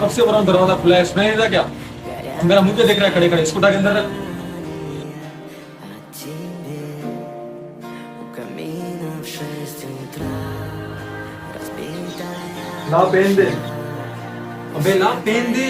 कब से बोल रहा हूँ दरवाजा खुला है, सुनाई नहीं था क्या? मेरा मुंह क्या देख रहा है खड़े खड़े? इसको उठा के अंदर रख। ला पेन दे। अबे ला पेन दे।